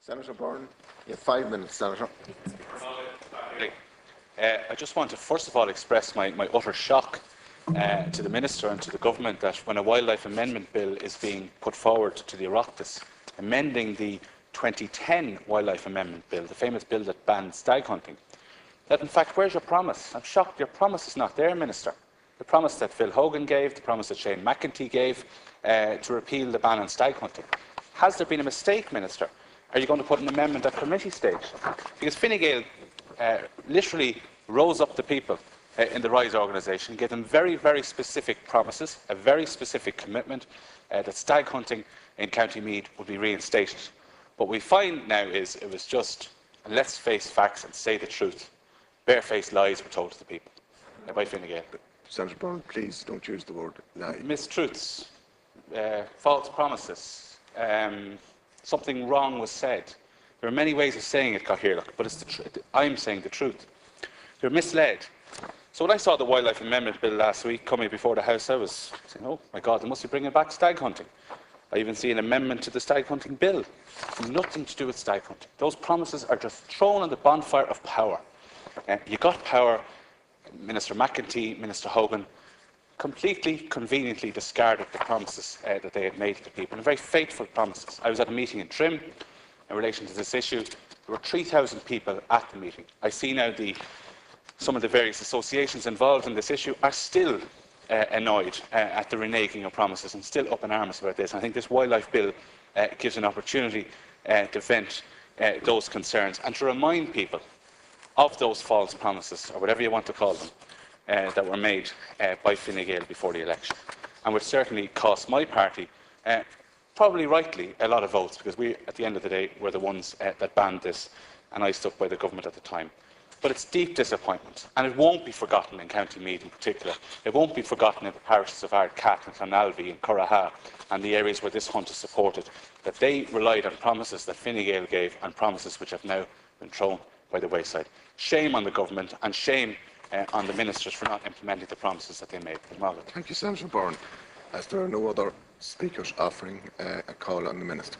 Senator Byrne, you have 5 minutes, Senator. I just want to first of all express my utter shock to the Minister and to the Government that when a wildlife amendment bill is being put forward to the Oireachtas, amending the 2010 wildlife amendment bill, the famous bill that banned stag hunting, that in fact, where's your promise? I'm shocked your promise is not there, Minister. The promise that Phil Hogan gave, the promise that Shane McEntee gave to repeal the ban on stag hunting. Has there been a mistake, Minister? Are you going to put an amendment at committee stage? Because Fine Gael literally rose up the people in the Rise organisation, gave them very, very specific promises, a very specific commitment that stag hunting in County Meath would be reinstated. What we find now is it was just, let's face facts and say the truth. Barefaced lies were told to the people by Fine Gael. Senator Byrne, please don't use the word lie. Mistruths, false promises, something wrong was said. There are many ways of saying it, Cathaoirleach, but it's I'm saying the truth. They're misled. So when I saw the Wildlife Amendment Bill last week coming before the House, I was saying, oh my God, they must be bringing back stag hunting. I even see an amendment to the stag hunting bill. Nothing to do with stag hunting. Those promises are just thrown on the bonfire of power. You got power, Minister McEntee, Minister Hogan, completely conveniently discarded the promises that they had made to the people, and very faithful promises. I was at a meeting in Trim in relation to this issue. There were 3,000 people at the meeting. I see now some of the various associations involved in this issue are still annoyed at the reneging of promises and still up in arms about this. And I think this wildlife bill gives an opportunity to vent those concerns and to remind people of those false promises, or whatever you want to call them, that were made by Fine Gael before the election, and which certainly cost my party, probably rightly, a lot of votes, because we, at the end of the day, were the ones that banned this, and I stuck by the government at the time. But it's deep disappointment, and it won't be forgotten in County Meath in particular. It won't be forgotten in the parishes of Ardcath and Clonalvy and Curraha and the areas where this hunt is supported, that they relied on promises that Fine Gael gave and promises which have now been thrown by the wayside. Shame on the government and shame on the ministers for not implementing the promises that they made. Thank you, Senator Byrne. As there are no other speakers offering a call on the minister.